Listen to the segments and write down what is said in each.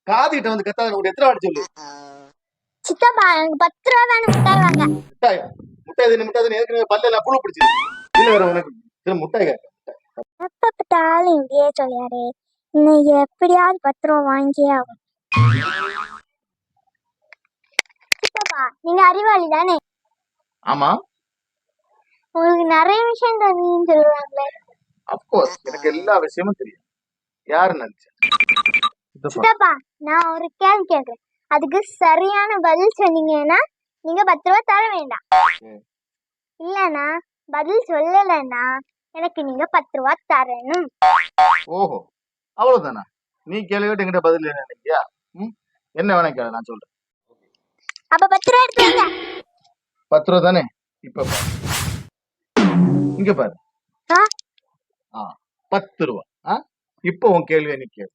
காதிட்ட வந்து கத்தாத ஒரு எத்தனை வாட்டி சொல்லு. சித்தப்பா எனக்கு 10 ரூபா வேணும், மிட்டாய் வாங்க. முட்டாய் முட்டாய் தின்னு முட்டாய் தின்னு ஏற்கனவே பல்ல புழு பிடிச்சிது. இல்ல வேற உனக்கு முட்டாய் கேட்க. எப்ப பார்த்தாலும் இப்படியே சொல்லியாரு. இன்னைக்கு எப்படியாவது 10 ரூபா வாங்கியே ஆகும். சித்தப்பா நீங்க அறிவாளி தானே? ஆமா, உங்களுக்கு நிறைய விஷயம் தெரியும்னு சொல்லுவாங்களே. அப்கோர்ஸ் எனக்கு எல்லா விஷயமும் தெரியும். யாரு நினைச்சேன்? சித்தப்பா நான் ஒரு கேள்வி கேட்கிறேன், அதுக்கு சரியான பதில் சொன்னீங்கன்னா நீங்க 10 ரூபா தர வேண்டாம். இல்லனா பதில் சொல்லலைன்னா எனக்கு நீங்க 10 ரூபா தரணும். ஓஹோ, அவ்வளவுதானா? நீ கேள்வி கேட்டு என்கிட்ட பதில் என்ன நினைக்கியா? என்ன வேணா கேளு, நான் சொல்றேன். அப்ப 10 ரூபா எடுத்துங்க. 10 ரூபா தானே? இப்ப பாரு, இங்க பாரு. 10 ரூபா. இப்போ உன் கேள்வி நீ கேளு.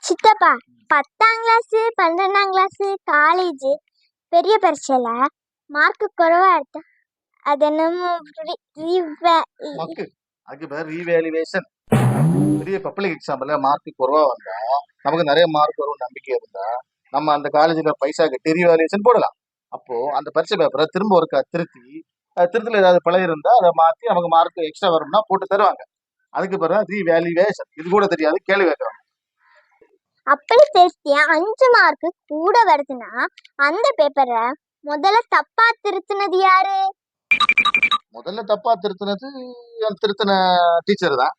சித்தப்பா 10ஆம் கிளாஸ் 12ஆம் கிளாஸ் காலேஜ் பெரிய பரீட்சையில மார்க் குறைவா எடுத்தா அது என்னமோ அதுக்கு பேர் ரீவேல்யூவேஷன். பெரிய பப்ளிக் எக்ஸாம்ல மார்க் குறைவா வந்தா, நமக்கு நிறைய மார்க் வரும் நம்பிக்கை இருந்தா நம்ம அந்த காலேஜ்ல பைசா கட்டி ரீவேல்யூவேஷன் போடலாம். அப்போ அந்த பரீட்சை பேப்பரை திரும்ப ஒரு திருத்துல ஏதாவது பிழை இருந்தா அதை மாத்தி நமக்கு மார்க் எக்ஸ்ட்ரா வரும்னா போட்டு தருவாங்க. அதுக்கு பிறகு ரீவேல்யூவேஷன். இது கூட தெரியாது, கேள்வி கேட்கறாங்க. அப்படி தெரிஞ்சு 5 மார்க் கூட வருதுன்னா அந்த பேப்பரை முதல்ல தப்பா திருத்தினது யாரு? முதல்ல தப்பா திருத்தின டீச்சர் தான்.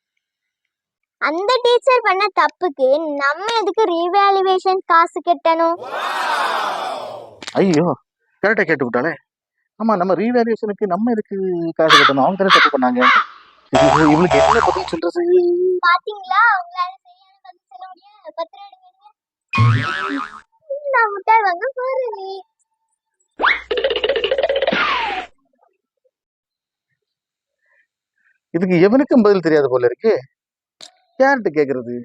அந்த டீச்சர் பண்ண தப்புக்கு நம்ம எதுக்கு ரீவேல்யூவேஷன் காசு கட்டணும்? ஐயோ, கரெக்டா கேட்டு விட்டாலே. ஆமா, நம்ம ரீவேல்யூவேஷனுக்கு நம்ம எதுக்கு காசு கட்டணும்? அவங்க தானே தப்பு பண்ணாங்க. இவனுக்கு என்ன பதில் சொல்றது? பாத்தீங்களா, உங்களால சரியான பதில் சொல்ல முடியாது. 10 ரூபா எடுங்க. நான் முட்டாய் வாங்க போறேன். இதுக்கு எவனுக்கும் பதில் தெரியாது போல இருக்கு. யார்கிட்ட கேக்குறது?